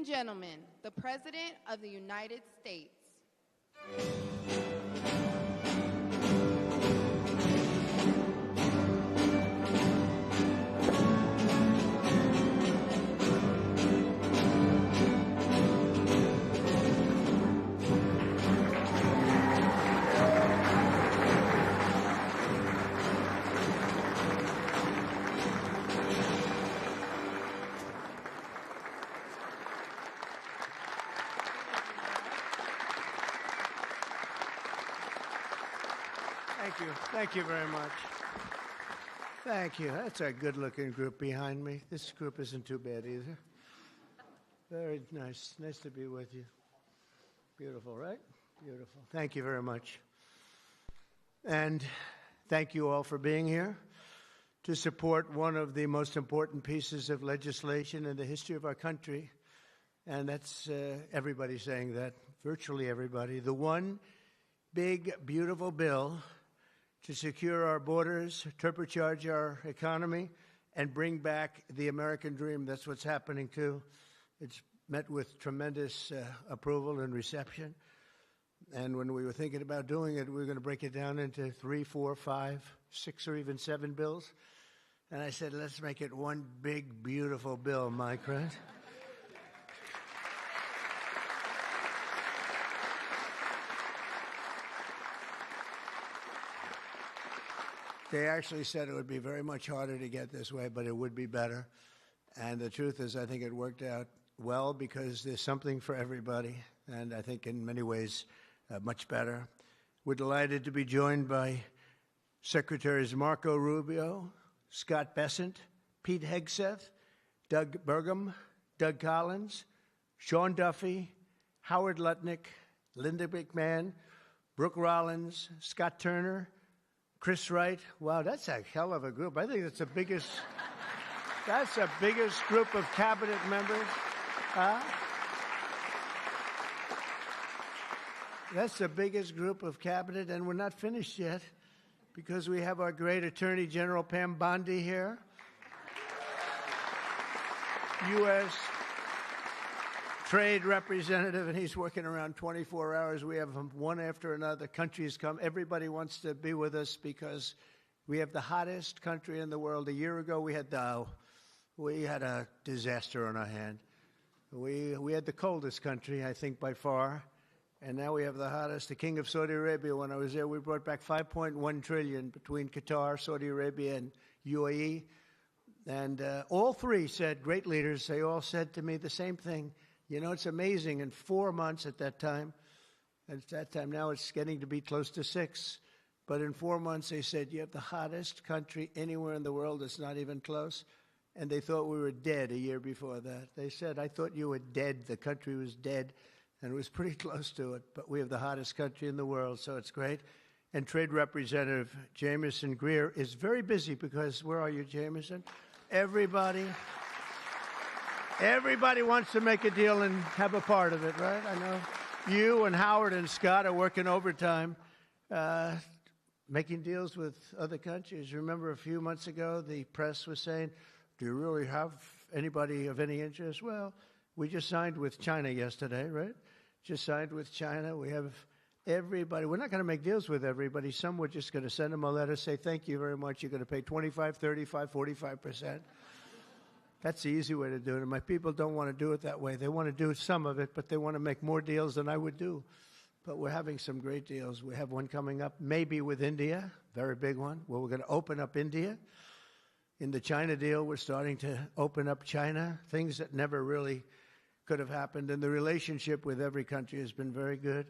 and gentlemen, the President of the United States. Thank you very much. Thank you. That's a good-looking group behind me. This group isn't too bad either. Very nice. Nice to be with you. Beautiful, right? Beautiful. Thank you very much. And thank you all for being here to support one of the most important pieces of legislation in the history of our country. And that's everybody saying that, virtually everybody. The one big, beautiful bill to secure our borders, turbocharge our economy, and bring back the American dream. That's what's happening, too. It's met with tremendous approval and reception. And when we were thinking about doing it, we were going to break it down into 3, 4, 5, 6, or even 7 bills. And I said, let's make it one big, beautiful bill, Mike, right? They actually said it would be very much harder to get this way, but it would be better. And the truth is, I think it worked out well because there's something for everybody, and I think in many ways much better. We're delighted to be joined by Secretaries Marco Rubio, Scott Bessent, Pete Hegseth, Doug Burgum, Doug Collins, Sean Duffy, Howard Lutnick, Linda McMahon, Brooke Rollins, Scott Turner, Chris Wright. Wow, that's a hell of a group. I think that's the biggest group of cabinet members. That's the biggest group of cabinet, and we're not finished yet because we have our great Attorney General Pam Bondi here, U.S. Trade Representative, and he's working around 24 hours. We have them one after another. Countries come. Everybody wants to be with us because we have the hottest country in the world. A year ago, we had a disaster on our hand. We had the coldest country, I think, by far, and now we have the hottest. The King of Saudi Arabia, when I was there, we brought back $5.1 trillion between Qatar, Saudi Arabia, and UAE. And all three said, great leaders, they all said to me the same thing. You know, it's amazing. In 4 months at that time now it's getting to be close to 6. But in 4 months, they said, you have the hottest country anywhere in the world. It's not even close. And they thought we were dead a year before that. They said, I thought you were dead. The country was dead. And it was pretty close to it. But we have the hottest country in the world, so it's great. And Trade Representative Jamieson Greer is very busy because, where are you, Jamieson? Everybody wants to make a deal and have a part of it, right? I know you and Howard and Scott are working overtime, making deals with other countries. Remember a few months ago, the press was saying, do you really have anybody of any interest? Well, we just signed with China yesterday, right? Just signed with China. We have everybody. We're not going to make deals with everybody. Some we're just going to send them a letter, say, thank you very much. You're going to pay 25, 35, 45%. That's the easy way to do it. And my people don't want to do it that way. They want to do some of it, but they want to make more deals than I would do. But we're having some great deals. We have one coming up, maybe with India, very big one, where we're going to open up India. In the China deal, we're starting to open up China, things that never really could have happened. And the relationship with every country has been very good.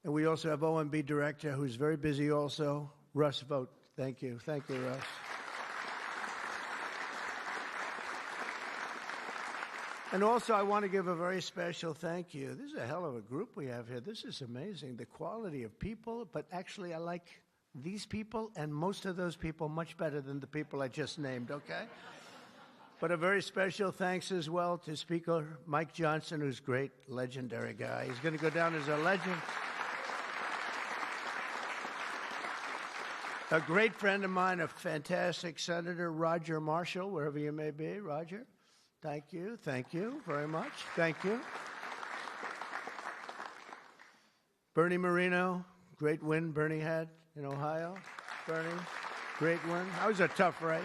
And we also have OMB Director, who's very busy also, Russ Vogt. Thank you. Thank you, Russ. And also, I want to give a very special thank you. This is a hell of a group we have here. This is amazing, the quality of people. But actually, I like these people and most of those people much better than the people I just named, okay? But a very special thanks as well to Speaker Mike Johnson, who's a great, legendary guy. He's going to go down as a legend. A great friend of mine, a fantastic Senator, Roger Marshall, wherever you may be, Roger. Thank you. Thank you very much. Thank you. Bernie Marino, great win Bernie had in Ohio. Bernie, great win. That was a tough race.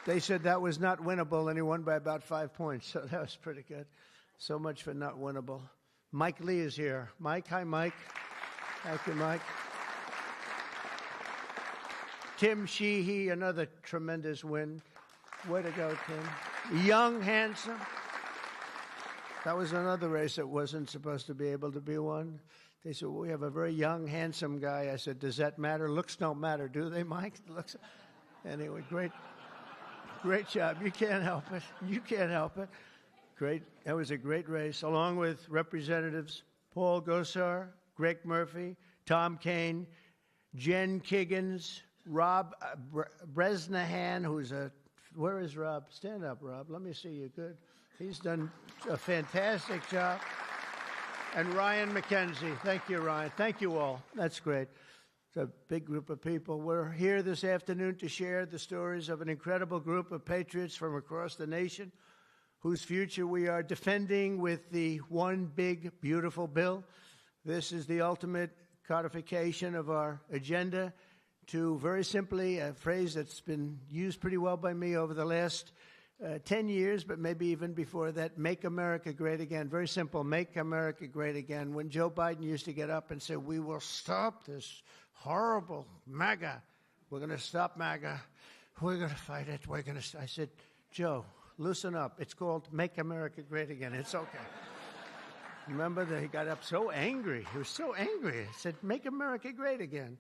They said that was not winnable, and he won by about 5 points, so that was pretty good. So much for not winnable. Mike Lee is here. Mike, hi, Mike. Thank you, Mike. Tim Sheehy, another tremendous win. Way to go, Tim. Young, handsome. That was another race that wasn't supposed to be able to be won. They said, well, we have a very young, handsome guy. I said, does that matter? Looks don't matter, do they, Mike? Looks. Anyway, great job. You can't help it. You can't help it. Great. That was a great race, along with Representatives Paul Gosar, Greg Murphy, Tom Kaine, Jen Kiggins, Rob Bresnahan, who's a, where is Rob? Stand up, Rob. Let me see you. Good. He's done a fantastic job. And Ryan McKenzie. Thank you, Ryan. Thank you all. That's great. It's a big group of people. We're here this afternoon to share the stories of an incredible group of patriots from across the nation whose future we are defending with the one big, beautiful bill. This is the ultimate codification of our agenda to, very simply, a phrase that's been used pretty well by me over the last 10 years, but maybe even before that, make America great again. Very simple, make America great again. When Joe Biden used to get up and say, we will stop this horrible MAGA. We're going to stop MAGA. We're going to fight it. We're going to. I said, Joe, loosen up. It's called Make America Great Again. It's okay. Remember that he got up so angry. He was so angry. He said, make America great again.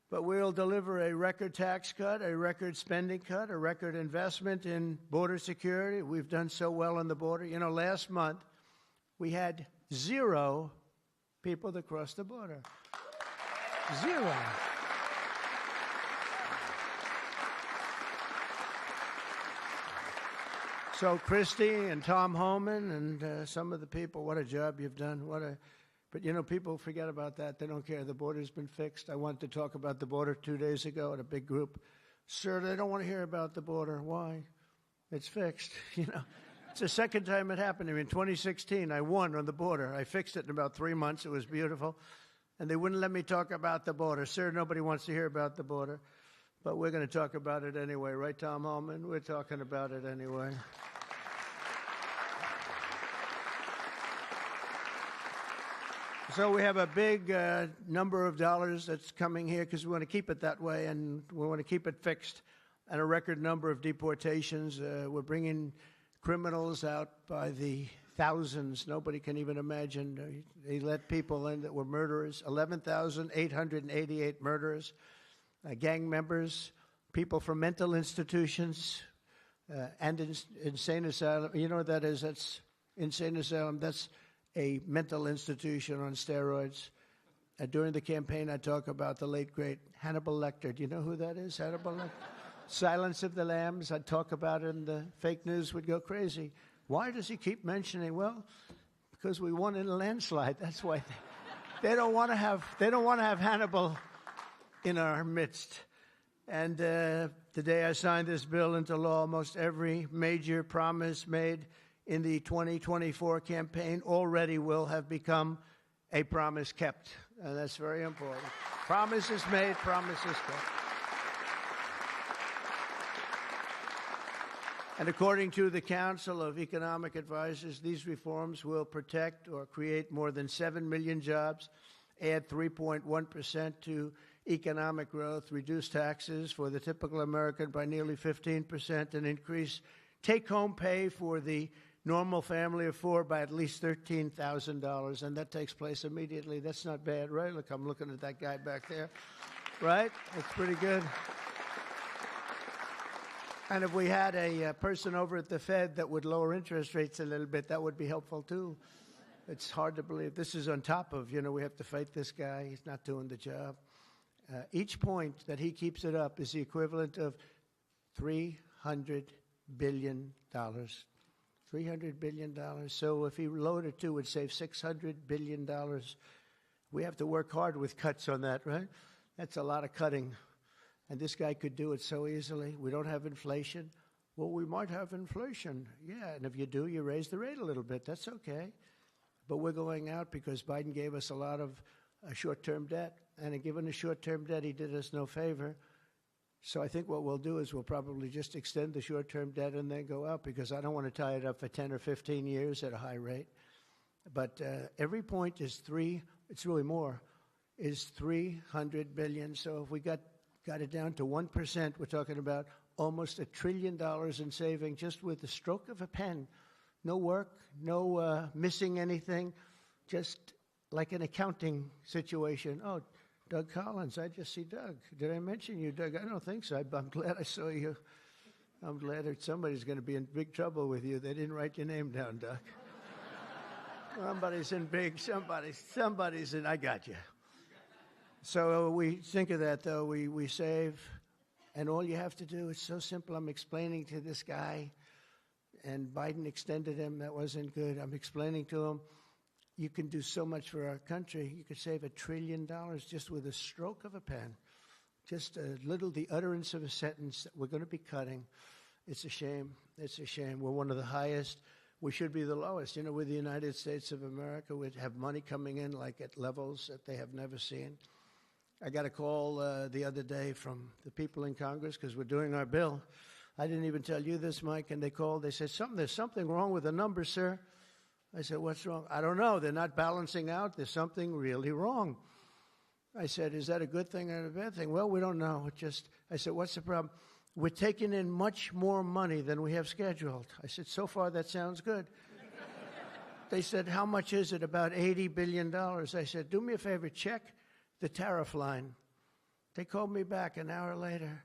But we'll deliver a record tax cut, a record spending cut, a record investment in border security. We've done so well on the border. You know, last month we had 0 people that crossed the border. 0. So Christy and Tom Homan and some of the people, what a job you've done. But, you know, people forget about that. They don't care. The border's been fixed. I wanted to talk about the border 2 days ago at a big group. Sir, they don't want to hear about the border. Why? It's fixed. You know, it's the second time it happened to me. In 2016, I won on the border. I fixed it in about 3 months. It was beautiful. And they wouldn't let me talk about the border. Sir, nobody wants to hear about the border. But we're going to talk about it anyway. Right, Tom Homan? We're talking about it anyway. So we have a big number of dollars that's coming here because we want to keep it that way, and we want to keep it fixed, and a record number of deportations. We're bringing criminals out by the thousands. Nobody can even imagine. They let people in that were murderers, 11,888 murderers, gang members, people from mental institutions and insane asylum. You know what that is? That's insane asylum. That's a mental institution on steroids. During the campaign, I talk about the late, great Hannibal Lecter. Do you know who that is, Hannibal Lecter? Silence of the Lambs. I'd talk about it, and the fake news would go crazy. Why does he keep mentioning? Well, because we won in a landslide. That's why they don't want to have. They don't want to have Hannibal in our midst. And the day I signed this bill into law, almost every major promise made in the 2024 campaign already will have become a promise kept. And that's very important. Promises made, promises kept. And according to the Council of Economic Advisors, these reforms will protect or create more than 7 million jobs, add 3.1% to economic growth, reduce taxes for the typical American by nearly 15%, and increase take-home pay for the normal family of 4 by at least $13,000, and that takes place immediately. That's not bad, right? Look, I'm looking at that guy back there, right? That's pretty good. And if we had a person over at the Fed that would lower interest rates a little bit, that would be helpful too. It's hard to believe. This is on top of, we have to fight this guy. He's not doing the job. Each point that he keeps it up is the equivalent of $300 billion. $300 billion. So if he lowered it to, it would save $600 billion. We have to work hard with cuts on that, right? That's a lot of cutting. And this guy could do it so easily. We don't have inflation. Well, we might have inflation. Yeah, and if you do, you raise the rate a little bit. That's okay. But we're going out because Biden gave us a lot of short-term debt. And given the short-term debt, he did us no favor. So I think what we'll do is we'll probably just extend the short-term debt and then go out, because I don't want to tie it up for 10 or 15 years at a high rate. But every point is it's really more, is 300 billion. So if we got it down to 1%, we're talking about almost $1 trillion in saving just with the stroke of a pen. No work, no missing anything, just like an accounting situation. Oh, Doug Collins, I just see Doug. Did I mention you, Doug? I don't think so. I'm glad I saw you. I'm glad that somebody's going to be in big trouble with you. They didn't write your name down, Doug. Somebody's in big, somebody's in, I got you. So we think of that, though. We save, and all you have to do, it's so simple. I'm explaining to this guy, and Biden extended him. That wasn't good. I'm explaining to him, you can do so much for our country. You could save $1 trillion just with a stroke of a pen. Just the utterance of a sentence that we're going to be cutting. It's a shame. It's a shame. We're one of the highest. We should be the lowest. You know, with the United States of America, we'd have money coming in like at levels that they have never seen. I got a call the other day from the people in Congress because we're doing our bill. I didn't even tell you this, Mike, and they called. They said, there's something wrong with the numbers, sir. I said, what's wrong? I don't know. They're not balancing out. There's something really wrong. I said, is that a good thing or a bad thing? Well, we don't know. I said, what's the problem? We're taking in much more money than we have scheduled. I said, so far that sounds good. They said, how much is it? About $80 billion. I said, do me a favor, check the tariff line. They called me back an hour later.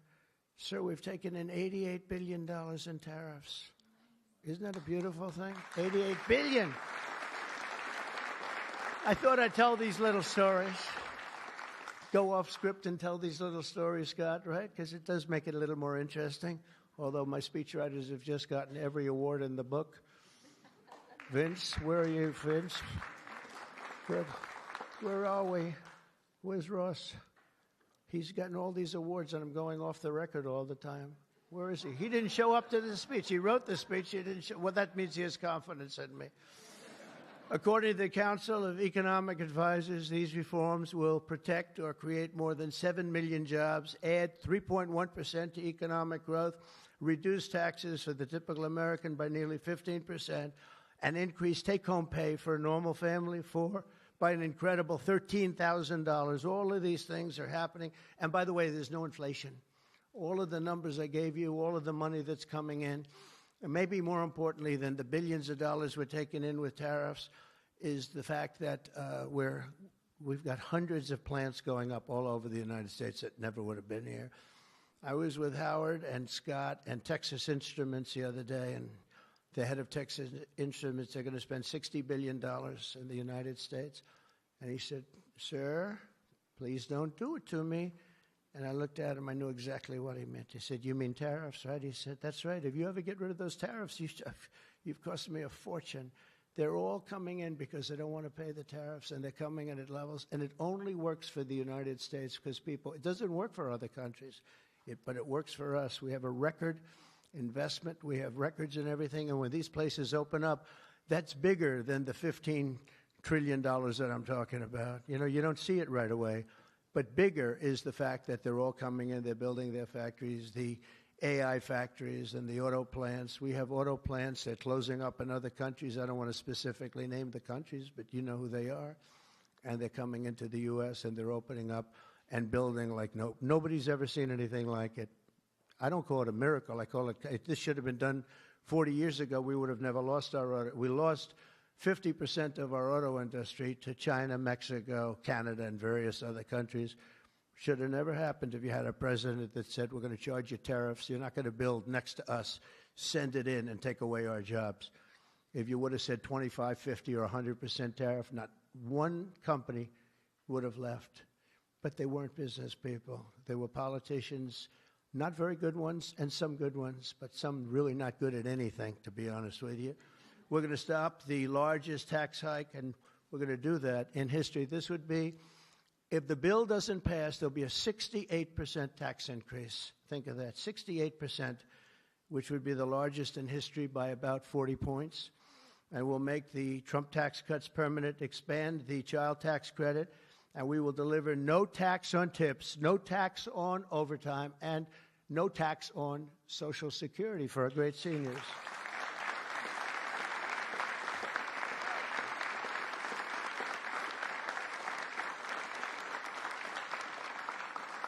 Sir, we've taken in $88 billion in tariffs. Isn't that a beautiful thing? $88 billion. I thought I'd tell these little stories. Go off script and tell these little stories, Scott, right? Because it does make it a little more interesting. Although my speechwriters have just gotten every award in the book. Vince, where are you, Vince? Good. Where are we? Where's Ross? He's gotten all these awards, and I'm going off the record all the time. Where is he? He didn't show up to the speech. He wrote the speech. He didn't show. Well, that means he has confidence in me. According to the Council of Economic Advisors, these reforms will protect or create more than 7 million jobs, add 3.1% to economic growth, reduce taxes for the typical American by nearly 15%, and increase take-home pay for a normal family by an incredible $13,000. All of these things are happening. And by the way, there's no inflation. All of the numbers I gave you, all of the money that's coming in, and maybe more importantly than the billions of dollars we're taking in with tariffs, is the fact that we've got hundreds of plants going up all over the United States that never would have been here. I was with Howard and Scott and Texas Instruments the other day, and the head of Texas Instruments, they're going to spend $60 billion in the United States. And he said, sir, please don't do it to me. And I looked at him. I knew exactly what he meant. He said, you mean tariffs, right? He said, that's right. If you ever get rid of those tariffs, you've cost me a fortune. They're all coming in because they don't want to pay the tariffs, and they're coming in at levels. And it only works for the United States because it doesn't work for other countries, but it works for us. We have a record investment. We have records and everything. And when these places open up, that's bigger than the $15 trillion that I'm talking about. You know, you don't see it right away. But bigger is the fact that they're all coming in. They're building their factories, the AI factories and the auto plants. We have auto plants. They're closing up in other countries. I don't want to specifically name the countries, but you know who they are. And they're coming into the U.S., and they're opening up and building like nobody's ever seen anything like it. I don't call it a miracle. I call it, this should have been done 40 years ago. We would have never lost our auto. We lost 50% of our auto industry to China, Mexico, Canada, and various other countries. Should have never happened if you had a president that said, we're going to charge you tariffs. You're not going to build next to us. Send it in and take away our jobs. If you would have said 25, 50, or 100% tariff, not one company would have left. But they weren't business people. They were politicians, not very good ones, and some good ones, but some really not good at anything, to be honest with you. We're going to stop the largest tax hike, and we're going to do that in history. This would be, if the bill doesn't pass, there'll be a 68% tax increase. Think of that, 68%. which would be the largest in history by about 40 points. And we'll make the Trump tax cuts permanent, expand the child tax credit, and we will deliver no tax on tips, no tax on overtime, and no tax on Social Security for our great seniors.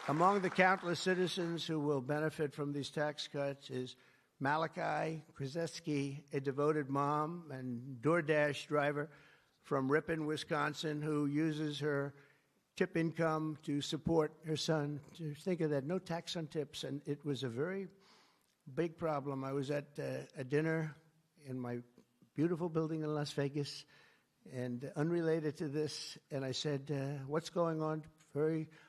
Among the countless citizens who will benefit from these tax cuts is Malachi Krzyzewski, a devoted mom and DoorDash driver from Ripon, Wisconsin, who uses her tip income to support her son. Just think of that, no tax on tips, and it was a very big problem. I was at a dinner in my beautiful building in Las Vegas, and unrelated to this, and I said, what's going on?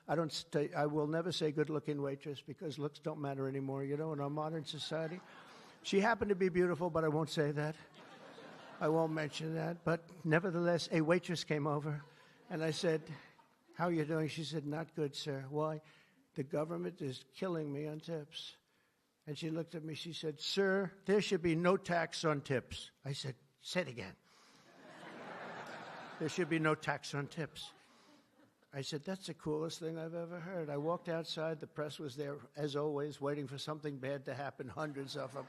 I will never say good-looking waitress because looks don't matter anymore, you know, in our modern society. She happened to be beautiful, but I won't say that. I won't mention that. But nevertheless, a waitress came over, and I said, how are you doing? She said, not good, sir. Why? The government is killing me on tips. And she looked at me, she said, sir, there should be no tax on tips. I said, say it again. There should be no tax on tips. I said, that's the coolest thing I've ever heard. I walked outside. The press was there, as always, waiting for something bad to happen, hundreds of them.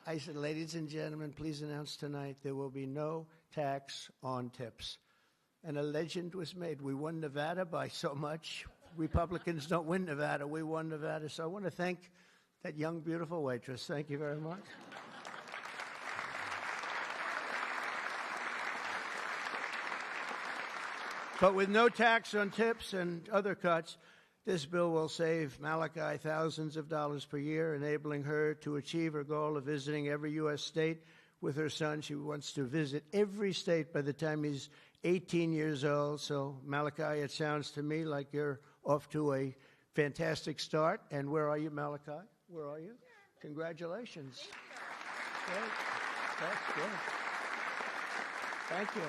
I said, ladies and gentlemen, please announce tonight there will be no tax on tips. And a legend was made. We won Nevada by so much. Republicans don't win Nevada. We won Nevada. So I want to thank that young, beautiful waitress. Thank you very much. But with no tax on tips and other cuts, this bill will save Malachi thousands of dollars per year, enabling her to achieve her goal of visiting every U.S. state with her son. She wants to visit every state by the time he's 18 years old. So, Malachi, it sounds to me like you're off to a fantastic start. And where are you, Malachi? Where are you? Congratulations. Great. That's good. Thank you.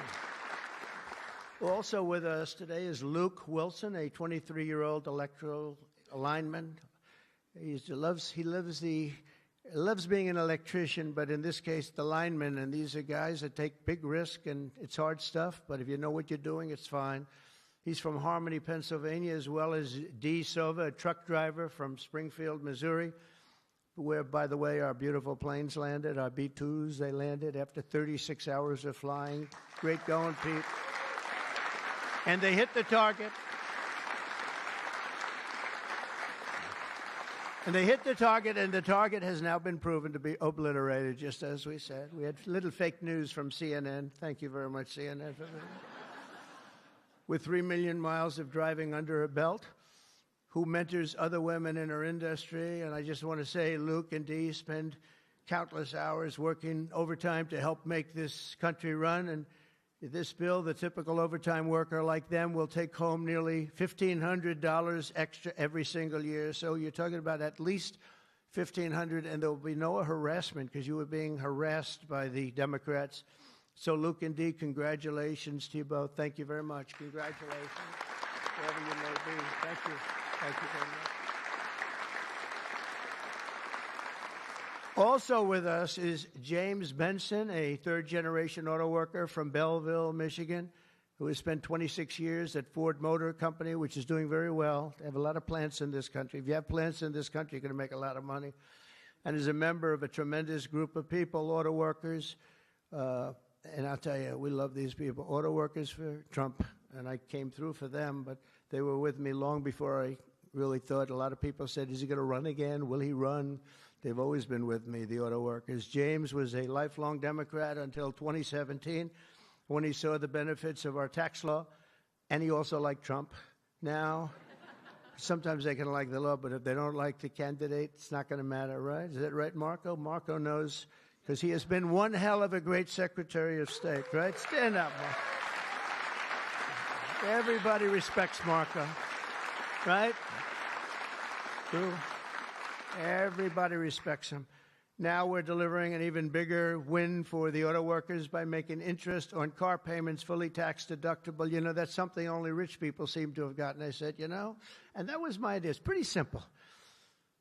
Also with us today is Luke Wilson, a 23-year-old electrical lineman. He loves being an electrician, but in this case, the lineman. And these are guys that take big risk, and it's hard stuff. But if you know what you're doing, it's fine. He's from Harmony, Pennsylvania, as well as Dee Sova, a truck driver from Springfield, Missouri, where, by the way, our beautiful planes landed, our B-2s. They landed after 36 hours of flying. Great going, Pete. And they hit the target. And they hit the target, and the target has now been proven to be obliterated, just as we said. We had little fake news from CNN. Thank you very much, CNN, for that. With 3 million miles of driving under her belt, who mentors other women in her industry. And I just want to say, Luke and Dee spend countless hours working overtime to help make this country run. And this bill, the typical overtime worker like them will take home nearly $1,500 extra every single year. So you're talking about at least $1,500, and there will be no harassment because you were being harassed by the Democrats. So Luke and Dee, congratulations to you both. Thank you very much. Congratulations, wherever you may be. Thank you. Thank you very much. Also with us is James Benson, a third-generation auto worker from Belleville, Michigan, who has spent 26 years at Ford Motor Company, which is doing very well. They have a lot of plants in this country. If you have plants in this country, you're going to make a lot of money. And is a member of a tremendous group of people, auto workers. And I'll tell you, we love these people. Auto workers for Trump, and I came through for them, but they were with me long before I really thought. A lot of people said, is he going to run again? Will he run? They've always been with me, the auto workers. James was a lifelong Democrat until 2017 when he saw the benefits of our tax law, and he also liked Trump. Now, sometimes they can like the law, but if they don't like the candidate, it's not going to matter, right? Is that right, Marco? Marco knows, because he has been one hell of a great Secretary of State, right? Stand up, Marco. Everybody respects Marco, right? True. Everybody respects him. Now we're delivering an even bigger win for the auto workers by making interest on car payments fully tax deductible. You know, that's something only rich people seem to have gotten. I said, you know, and that was my idea. It's pretty simple.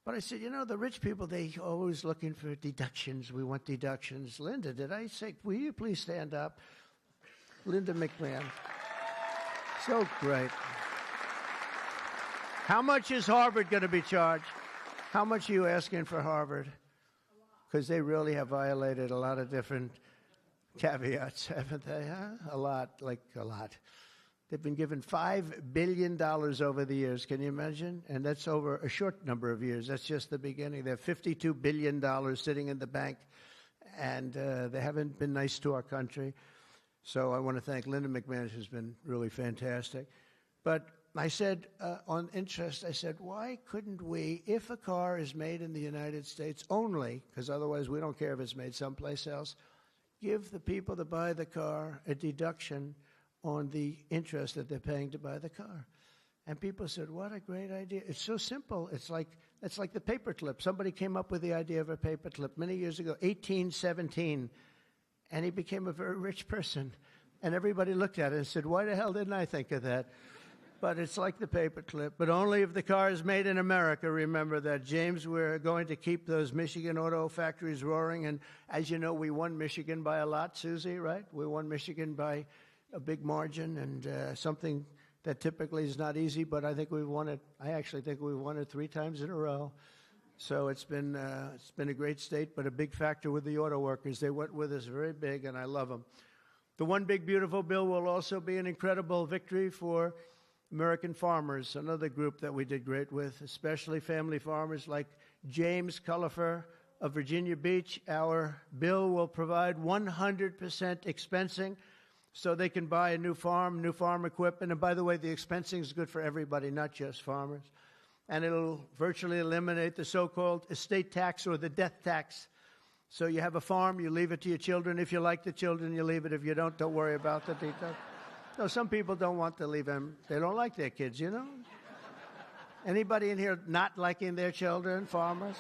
But I said, you know, the rich people, they always looking for deductions. We want deductions. Linda, did I say, will you please stand up? Linda McMahon. So great. How much is Harvard going to be charged? How much are you asking for Harvard? Because they really have violated a lot of different caveats, haven't they? Huh? A lot, like a lot. They've been given $5 billion over the years. Can you imagine? And that's over a short number of years. That's just the beginning. They have $52 billion sitting in the bank, and they haven't been nice to our country. So I want to thank Linda McMahon, who's been really fantastic. But I said, on interest, I said, why couldn't we, if a car is made in the United States only, because otherwise we don't care if it's made someplace else, give the people that buy the car a deduction on the interest that they're paying to buy the car. And people said, what a great idea. It's so simple. It's like the paperclip. Somebody came up with the idea of a paperclip many years ago, 1817, and he became a very rich person. And everybody looked at it and said, why the hell didn't I think of that? But it's like the paperclip, but only if the car is made in America. Remember that, James. We're going to keep those Michigan auto factories roaring. And as you know, we won Michigan by a lot, Susie, right? We won Michigan by a big margin, and something that typically is not easy, but I think we've won it. I actually think we've won it 3 times in a row. So it's been a great state, but a big factor with the auto workers. They went with us very big, and I love them. The One Big Beautiful Bill will also be an incredible victory for American farmers, another group that we did great with, especially family farmers like James Cullifer of Virginia Beach. Our bill will provide 100% expensing so they can buy a new farm equipment. And by the way, the expensing is good for everybody, not just farmers. And it'll virtually eliminate the so-called estate tax or the death tax. So you have a farm, you leave it to your children. If you like the children, you leave it. If you don't worry about the details. No, some people don't want to leave them. They don't like their kids, you know? Anybody in here not liking their children, farmers?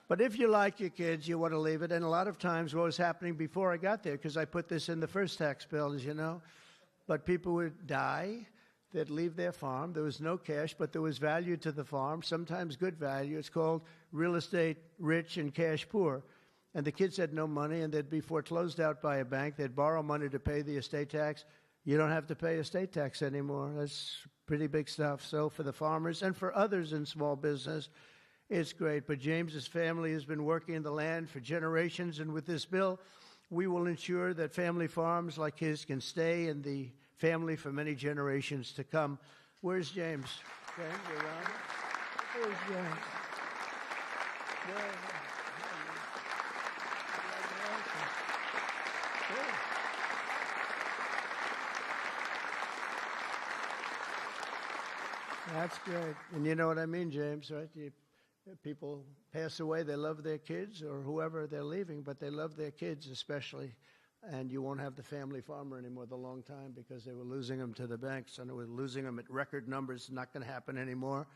But if you like your kids, you want to leave it. And a lot of times what was happening before I got there, because I put this in the first tax bill, as you know, but people would die. They'd leave their farm. There was no cash, but there was value to the farm, sometimes good value. It's called real estate rich and cash poor. And the kids had no money, and they'd be foreclosed out by a bank. They'd borrow money to pay the estate tax. You don't have to pay estate tax anymore. That's pretty big stuff. So for the farmers and for others in small business, it's great. But James's family has been working the land for generations, and with this bill, we will ensure that family farms like his can stay in the family for many generations to come. Where's James? James, you around? Where's James? That's great. And you know what I mean, James, right? People pass away, they love their kids or whoever they're leaving, but they love their kids especially. And you won't have the family farmer anymore the long time because they were losing them to the banks, and they were losing them at record numbers. It's not going to happen anymore.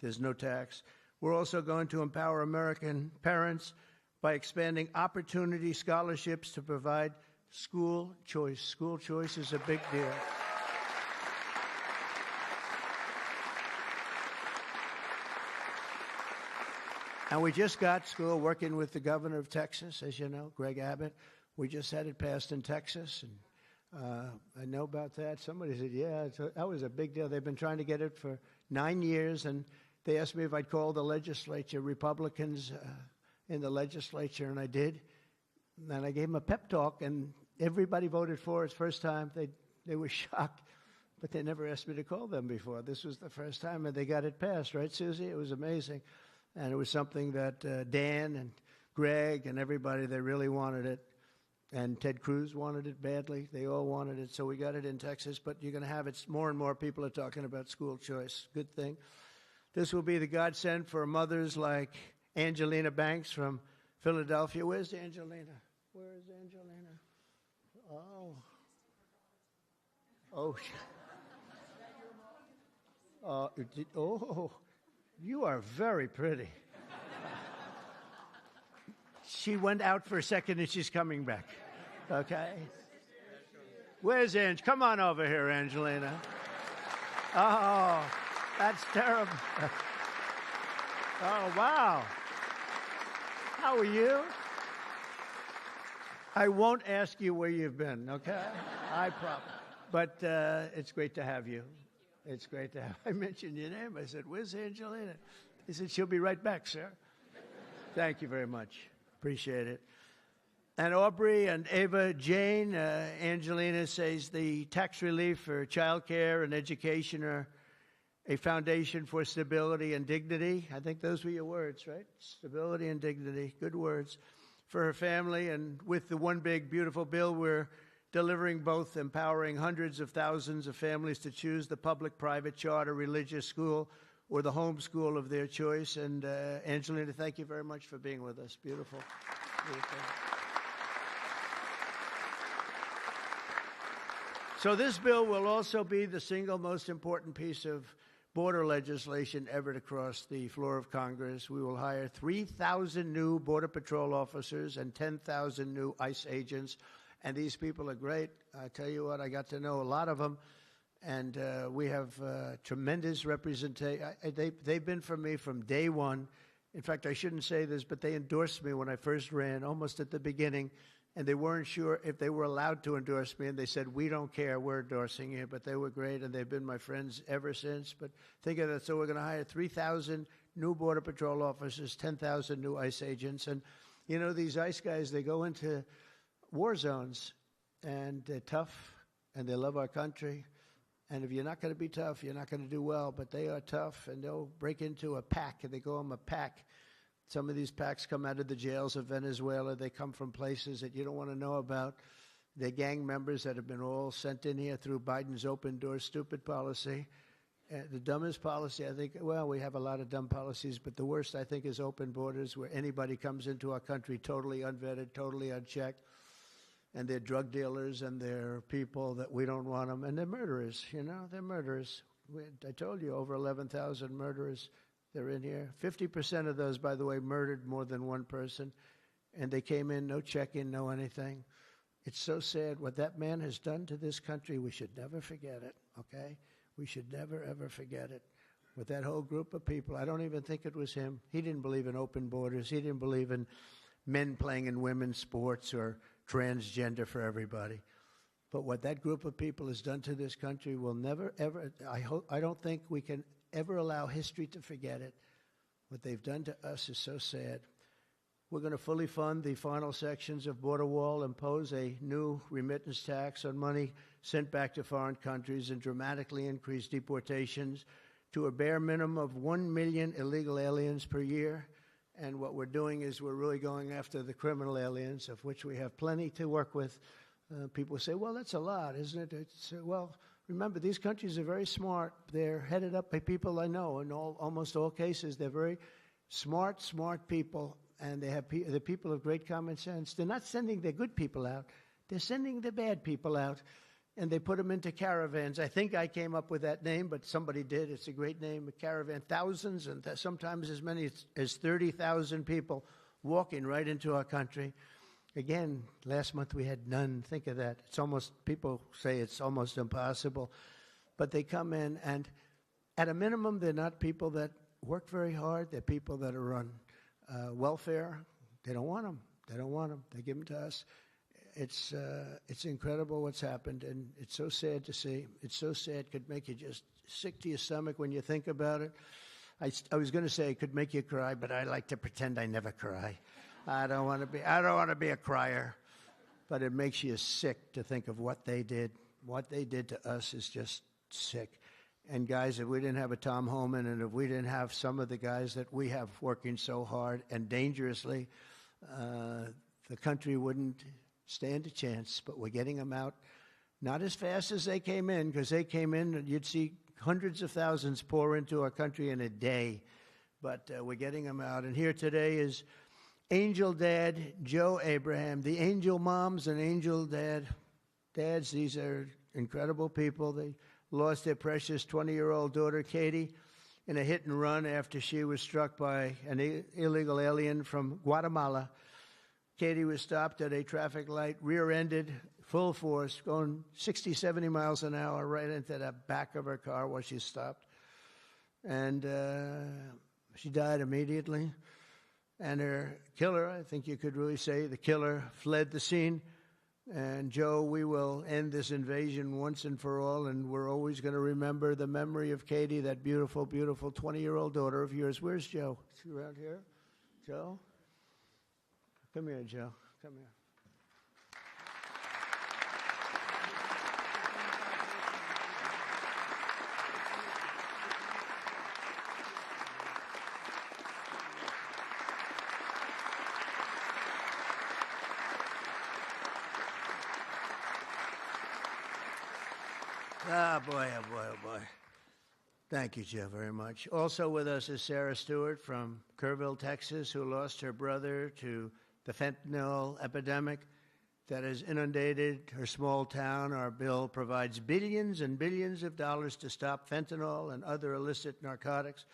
There's no tax. We're also going to empower American parents by expanding opportunity scholarships to provide school choice. School choice is a big deal. And we just got school working with the governor of Texas, as you know, Greg Abbott. We just had it passed in Texas, and I know about that. Somebody said, yeah, that was a big deal. They've been trying to get it for 9 years, and they asked me if I'd call the legislature, Republicans in the legislature, and I did. And I gave them a pep talk, and everybody voted for it. First time. They were shocked, but they never asked me to call them before. This was the first time, and they got it passed, right, Susie? It was amazing. And it was something that Dan and Greg and everybody, they really wanted it. And Ted Cruz wanted it badly. They all wanted it. So we got it in Texas. But you're going to have it. More and more people are talking about school choice. Good thing. This will be the godsend for mothers like Angelina Banks from Philadelphia. Where's Angelina? Where is Angelina? Oh, you are very pretty. She went out for a second and she's coming back. Okay? Where's Ange? Come on over here, Angelina. Oh, that's terrible. Oh, wow. How are you? I won't ask you where you've been, okay? I promise. But it's great to have you. It's great to have. I mentioned your name. I said, "Where's Angelina?" He said, "She'll be right back, sir." Thank you very much. Appreciate it. And Aubrey and Ava Jane, Angelina says the tax relief for child care and education are a foundation for stability and dignity. I think those were your words, right? Stability and dignity. Good words for her family. And with the One Big Beautiful Bill, we're delivering both, empowering hundreds of thousands of families to choose the public, private, charter, religious school or the home school of their choice. And Angelina, thank you very much for being with us. Beautiful. Beautiful. So this bill will also be the single most important piece of border legislation ever to cross the floor of Congress. We will hire 3,000 new Border Patrol officers and 10,000 new ICE agents. And these people are great. I tell you what, I got to know a lot of them. And we have tremendous representation. They've been for me from day one. In fact, I shouldn't say this, but they endorsed me when I first ran, almost at the beginning. And they weren't sure if they were allowed to endorse me. And they said, "We don't care, we're endorsing you." But they were great, and they've been my friends ever since. But think of that. So we're going to hire 3,000 new Border Patrol officers, 10,000 new ICE agents. And, you know, these ICE guys, they go into war zones, and they're tough, and they love our country. And if you're not going to be tough, you're not going to do well. But they are tough, and they'll break into a pack, and they call them a pack. Some of these packs come out of the jails of Venezuela. They come from places that you don't want to know about. They're gang members that have been all sent in here through Biden's open door stupid policy. The dumbest policy, I think, well, we have a lot of dumb policies, but the worst, I think, is open borders, where anybody comes into our country totally unvetted, totally unchecked. And they're drug dealers, and they're people that we don't want them. And they're murderers, you know, they're murderers. I told you, over 11,000 murderers. They're in here. 50% of those, by the way, murdered more than one person. And they came in, no check-in, no anything. It's so sad. What that man has done to this country, we should never forget it, okay? We should never, ever forget it. With that whole group of people, I don't even think it was him. He didn't believe in open borders. He didn't believe in men playing in women's sports or transgender for everybody. But what that group of people has done to this country will never, ever, I don't think we can ever allow history to forget it. What they've done to us is so sad. We're going to fully fund the final sections of Border Wall, impose a new remittance tax on money sent back to foreign countries, and dramatically increase deportations to a bare minimum of 1 million illegal aliens per year. And what we're doing is we're really going after the criminal aliens, of which we have plenty to work with. People say, well, that's a lot, isn't it? Well, remember, these countries are very smart. They're headed up by people I know. In almost all cases, they're very smart people, and they're people of great common sense. They're not sending their good people out. They're sending the bad people out, and they put them into caravans. I think I came up with that name, but somebody did. It's a great name, a caravan. Thousands and sometimes as many as 30,000 people walking right into our country. Again, last month we had none. Think of that. It's almost, people say it's almost impossible. But they come in, and at a minimum, they're not people that work very hard. They're people that are on welfare. They don't want them. They don't want them. They give them to us. It's incredible what's happened, and it's so sad to see. It's so sad. It could make you just sick to your stomach when you think about it. I was going to say it could make you cry, but I like to pretend I never cry. I don't want to be a crier, but it makes you sick to think of what they did. What they did to us is just sick. And guys, if we didn't have a Tom Homan, and if we didn't have some of the guys that we have working so hard and dangerously, the country wouldn't stand a chance. But we're getting them out, not as fast as they came in, because they came in and you'd see hundreds of thousands pour into our country in a day. But we're getting them out. And here today is Angel Dad Joe Abraham, the Angel Moms and Angel Dads. These are incredible people. They lost their precious 20-year-old daughter, Katie, in a hit and run after she was struck by an illegal alien from Guatemala. Katie was stopped at a traffic light, rear-ended, full force, going 60, 70 miles an hour right into the back of her car while she stopped. And She died immediately. And her killer, I think you could really say the killer, fled the scene. And Joe, we will end this invasion once and for all, and we're always going to remember the memory of Katie, that beautiful, beautiful 20-year-old daughter of yours. Where's Joe? Is she around here? Joe? Come here, Joe. Come here. Ah, boy, oh, boy, oh, boy. Thank you, Joe, very much. Also with us is Sarah Stewart from Kerrville, Texas, who lost her brother to the fentanyl epidemic that has inundated her small town. Our bill provides billions and billions of dollars to stop fentanyl and other illicit narcotics.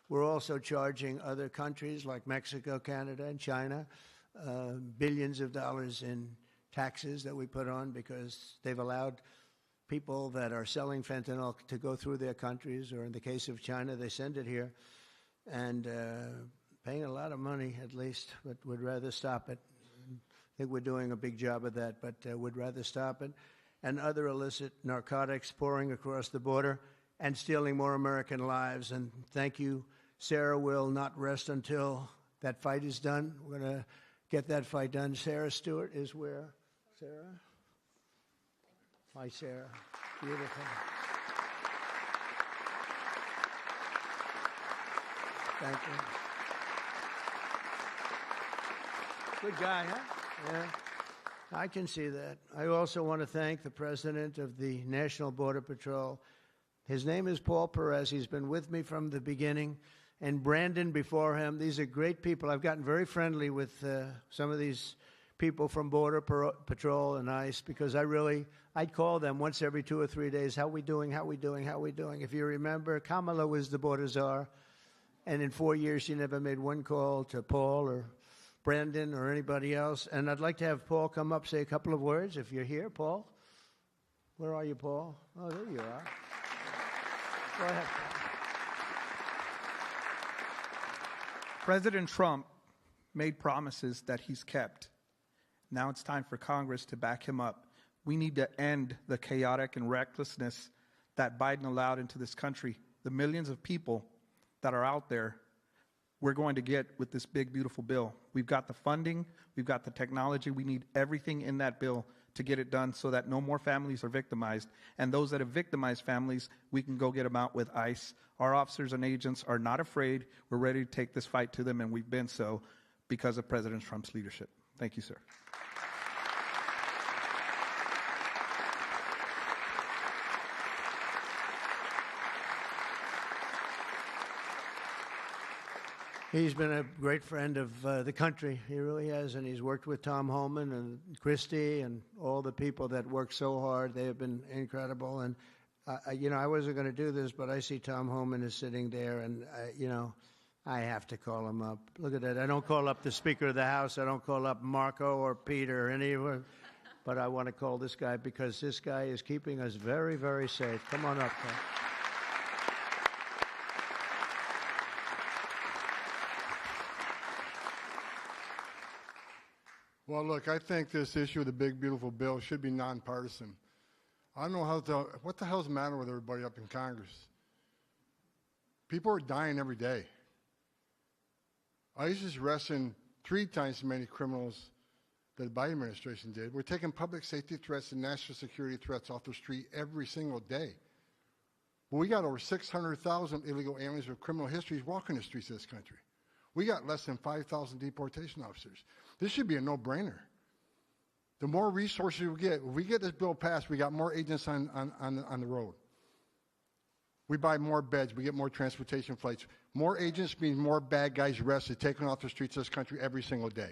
We're also charging other countries like Mexico, Canada, and China billions of dollars in taxes that we put on because they've allowed people that are selling fentanyl to go through their countries, or in the case of China, they send it here, and paying a lot of money at least, but would rather stop it. I think we're doing a big job of that, but would rather stop it. And other illicit narcotics pouring across the border and stealing more American lives. And thank you. Sarah will not rest until that fight is done. We're going to get that fight done. Sarah Stewart is where? Sarah? Hi, Sarah. Beautiful. Thank you. Good guy, huh? Yeah. I can see that. I also want to thank the president of the National Border Patrol. His name is Paul Perez. He's been with me from the beginning. And Brandon before him. These are great people. I've gotten very friendly with some of these people from Border Patrol and ICE because I'd call them once every 2 or 3 days. How we doing? How we doing? How we doing? If you remember, Kamala was the border czar. And in 4 years, she never made one call to Paul or Brandon or anybody else. And I'd like to have Paul come up, say a couple of words. If you're here, Paul. Where are you, Paul? Oh, there you are. Go ahead, Paul. President Trump made promises that he's kept. Now it's time for Congress to back him up. We need to end the chaotic and recklessness that Biden allowed into this country. The millions of people that are out there, we're going to get with this big, beautiful bill. We've got the funding, we've got the technology, we need everything in that bill to get it done so that no more families are victimized. And those that have victimized families, we can go get them out with ICE. Our officers and agents are not afraid. We're ready to take this fight to them, and we've been so because of President Trump's leadership. Thank you, sir. He's been a great friend of the country. He really has, and he's worked with Tom Homan and Christie and all the people that work so hard. They have been incredible. And, I wasn't going to do this, but I see Tom Homan is sitting there, and, I have to call him up. Look at that. I don't call up the Speaker of the House. I don't call up Marco or Peter or anyone. But I want to call this guy because this guy is keeping us very, very safe. Come on up, Tom. Well, look, I think this issue of the big, beautiful bill should be nonpartisan. I don't know what the hell's the matter with everybody up in Congress? People are dying every day. ICE is arresting 3 times as many criminals that the Biden administration did. We're taking public safety threats and national security threats off the street every single day. But we got over 600,000 illegal aliens with criminal histories walking the streets of this country. We got less than 5,000 deportation officers. This should be a no-brainer. The more resources we get, if we get this bill passed, we got more agents on the road. We buy more beds, we get more transportation flights. More agents means more bad guys arrested, taken off the streets of this country every single day.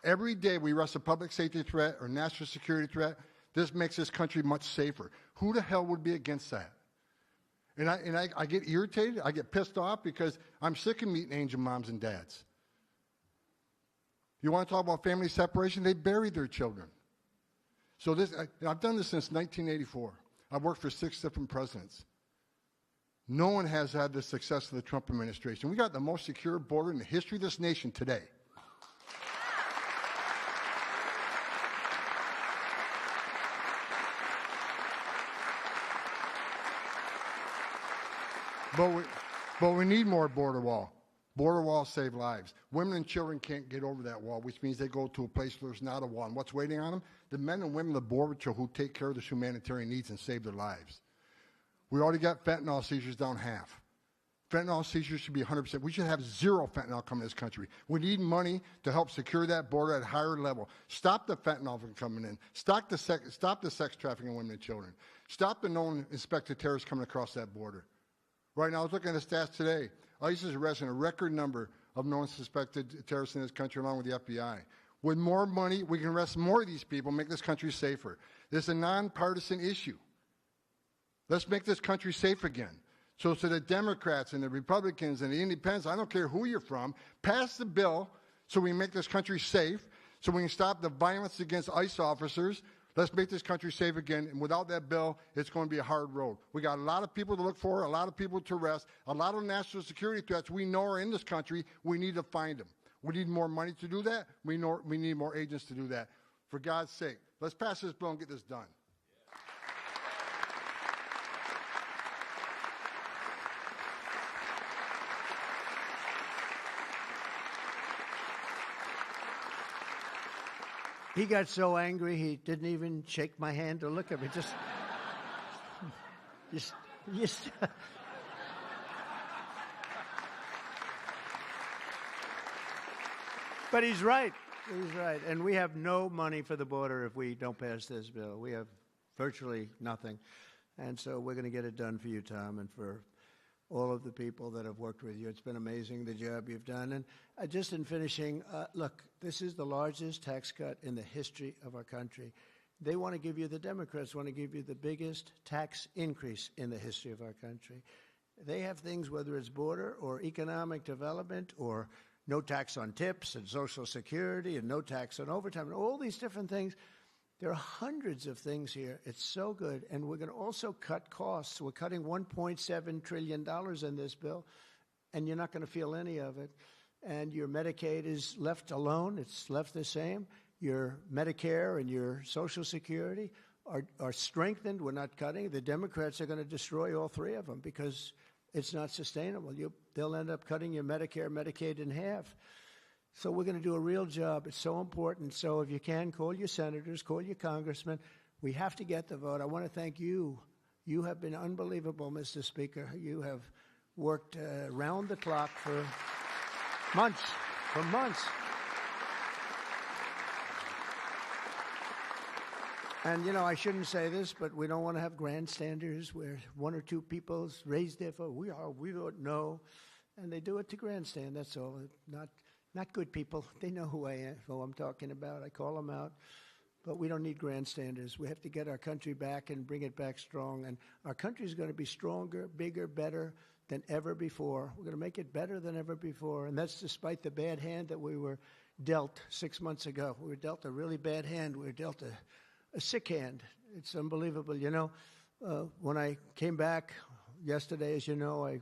Every day we arrest a public safety threat or national security threat. This makes this country much safer. Who the hell would be against that? And I get irritated, I get pissed off because I'm sick of meeting angel moms and dads. You want to talk about family separation? They bury their children. So I've done this since 1984. I've worked for 6 different presidents. No one has had the success of the Trump administration. We got the most secure border in the history of this nation today. But we need more border wall. Border walls save lives. Women and children can't get over that wall, which means they go to a place where there's not a wall. And what's waiting on them? The men and women of the Border Patrol who take care of this humanitarian needs and save their lives. We already got fentanyl seizures down half. Fentanyl seizures should be 100%. We should have zero fentanyl coming to this country. We need money to help secure that border at a higher level. Stop the fentanyl from coming in. Stop the sex trafficking of women and children. Stop the known inspected terrorists coming across that border. Right now, I was looking at the stats today. ICE is arresting a record number of known suspected terrorists in this country, along with the FBI. With more money, we can arrest more of these people, make this country safer. This is a nonpartisan issue. Let's make this country safe again. So to the Democrats and the Republicans and the Independents, I don't care who you're from, pass the bill so we can make this country safe, so we can stop the violence against ICE officers. Let's make this country safe again, and without that bill, it's going to be a hard road. We got a lot of people to look for, a lot of people to arrest, a lot of national security threats we know are in this country. We need to find them. We need more money to do that. We need more agents to do that. For God's sake, let's pass this bill and get this done. He got so angry he didn't even shake my hand or look at me. Just But he's right. He's right. And we have no money for the border if we don't pass this bill. We have virtually nothing. And so we're going to get it done for you, Tom, and for all of the people that have worked with you. It's been amazing, the job you've done. And just in finishing, look, this is the largest tax cut in the history of our country. They want to give you, the Democrats want to give you the biggest tax increase in the history of our country. They have things, whether it's border or economic development or no tax on tips and Social Security and no tax on overtime and all these different things. There are hundreds of things here. It's so good. And we're going to also cut costs. We're cutting $1.7 trillion in this bill, and you're not going to feel any of it. And your Medicaid is left alone. It's left the same. Your Medicare and your Social Security are strengthened. We're not cutting. The Democrats are going to destroy all three of them because it's not sustainable. They'll end up cutting your Medicare, Medicaid in half. So we're going to do a real job. It's so important. So if you can, call your senators, call your congressmen. We have to get the vote. I want to thank you. You have been unbelievable, Mr. Speaker. You have worked round the clock for months. And, I shouldn't say this, but we don't want to have grandstanders where one or two people raise their vote. We vote no. And they do it to grandstand, that's all. Not good people. They know who I'm talking about. I call them out. But we don't need grandstanders. We have to get our country back and bring it back strong. And our country is going to be stronger, bigger, better than ever before. We're going to make it better than ever before. And that's despite the bad hand that we were dealt 6 months ago. We were dealt a really bad hand. We were dealt a sick hand. It's unbelievable. When I came back yesterday, as you know, I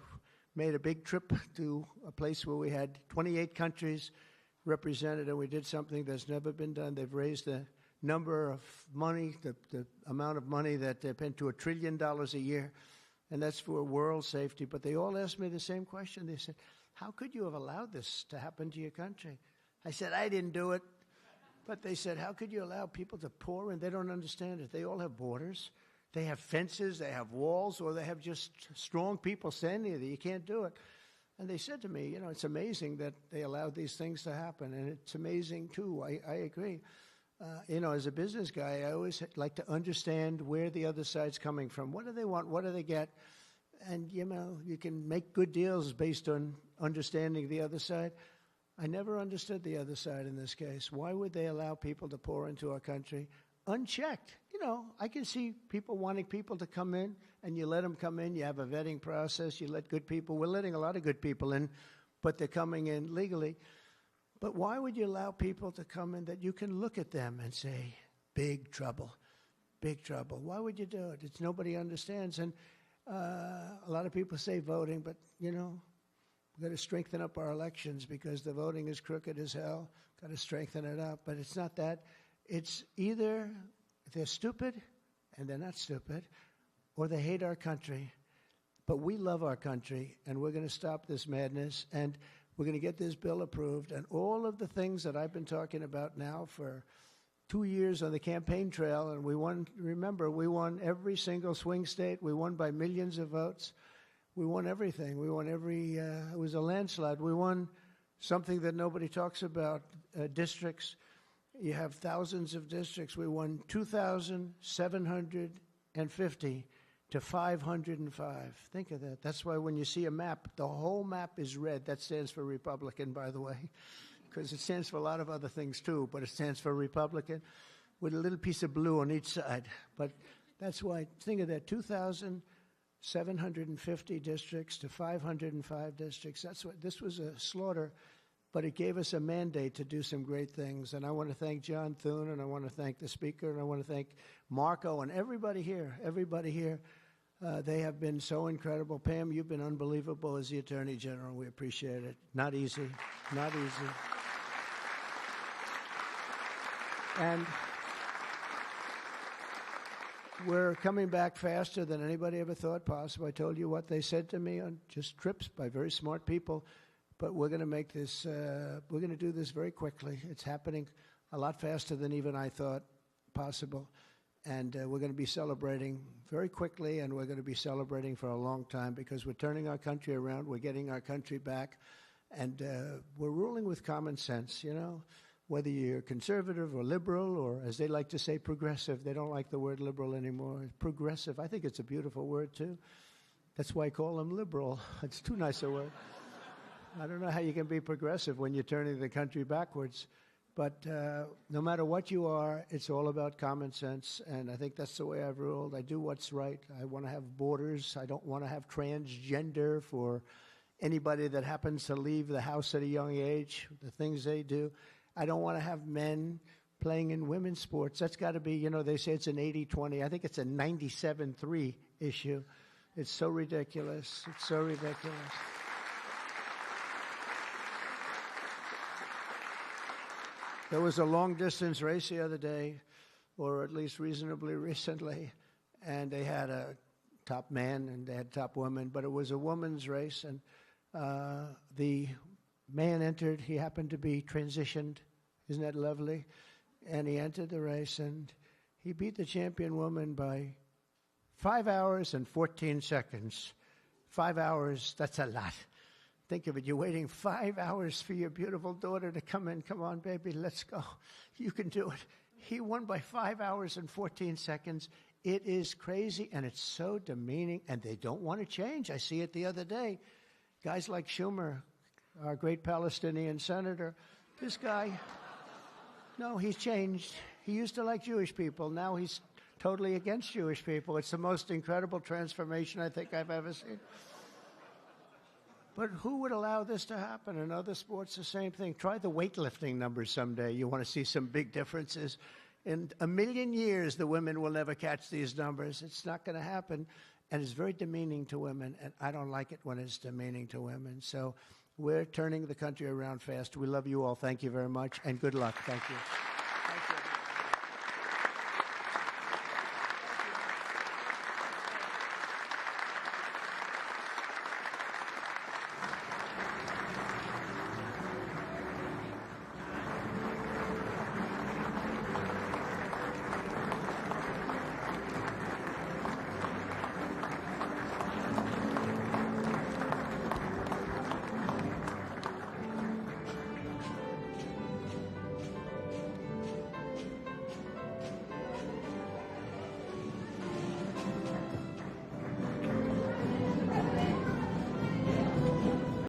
made a big trip to a place where we had 28 countries represented, and we did something that's never been done. They've raised the number of money, the amount of money that they've spent to $1 trillion a year, and that's for world safety. But they all asked me the same question. They said, how could you have allowed this to happen to your country? I said, I didn't do it. But they said, how could you allow people to pour in? They don't understand it. They all have borders. They have fences, they have walls, or they have just strong people standing there. You can't do it. And they said to me, it's amazing that they allowed these things to happen. And it's amazing, too. I agree. As a business guy, I always like to understand where the other side's coming from. What do they want? What do they get? And, you can make good deals based on understanding the other side. I never understood the other side in this case. Why would they allow people to pour into our country unchecked? I can see people wanting people to come in, and you let them come in. You have a vetting process. You let good people. We're letting a lot of good people in, but they're coming in legally. But why would you allow people to come in that you can look at them and say, big trouble, big trouble? Why would you do it? Nobody understands. And A lot of people say voting, but, you know, we've got to strengthen up our elections because the voting is crooked as hell. Got to strengthen it up. But it's not that. It's either they're stupid, and they're not stupid, or they hate our country. But we love our country, and we're going to stop this madness, and we're going to get this bill approved. And all of the things that I've been talking about now for 2 years on the campaign trail, and we won, remember, we won every single swing state. We won by millions of votes. We won everything. We won every, it was a landslide. We won something that nobody talks about, districts. You have thousands of districts. We won 2,750 to 505. Think of that. That's why when you see a map, the whole map is red. That stands for Republican, by the way, because it stands for a lot of other things too, but it stands for Republican with a little piece of blue on each side. But that's why, think of that, 2,750 districts to 505 districts. That's what, this was a slaughter, but it gave us a mandate to do some great things. And I want to thank John Thune, and I want to thank the Speaker, and I want to thank Marco and everybody here, they have been so incredible. Pam, you've been unbelievable as the Attorney General. We appreciate it. Not easy. Not easy. And we're coming back faster than anybody ever thought possible. I told you what they said to me on just trips by very smart people. But we're going to make this, we're going to do this very quickly. It's happening a lot faster than even I thought possible. And we're going to be celebrating very quickly, and we're going to be celebrating for a long time because we're turning our country around. We're getting our country back. And we're ruling with common sense, you know, whether you're conservative or liberal or, as they like to say, progressive. They don't like the word liberal anymore. Progressive, I think it's a beautiful word, too. That's why I call them liberal. It's too nice a word. I don't know how you can be progressive when you're turning the country backwards. But no matter what you are, it's all about common sense, and I think that's the way I've ruled. I do what's right. I want to have borders. I don't want to have transgender for anybody that happens to leave the house at a young age, the things they do. I don't want to have men playing in women's sports. That's got to be, you know, they say it's an 80-20. I think it's a 97-3 issue. It's so ridiculous. It's so ridiculous. There was a long-distance race the other day, or at least reasonably recently, and they had a top man and they had top woman, but it was a woman's race, and the man entered. He happened to be transitioned. Isn't that lovely? And he entered the race, and he beat the champion woman by 5 hours and 14 seconds. 5 hours, that's a lot. Think of it. You're waiting 5 hours for your beautiful daughter to come in. Come on, baby, let's go. You can do it. He won by 5 hours and 14 seconds. It is crazy, and it's so demeaning, and they don't want to change. I see it the other day. Guys like Schumer, our great Palestinian senator, this guy, no, he's changed. He used to like Jewish people. Now he's totally against Jewish people. It's the most incredible transformation I think I've ever seen. But who would allow this to happen? In other sports, the same thing. Try the weightlifting numbers someday. You want to see some big differences. In a million years, the women will never catch these numbers. It's not going to happen. And it's very demeaning to women, and I don't like it when it's demeaning to women. So we're turning the country around fast. We love you all. Thank you very much, and good luck. Thank you.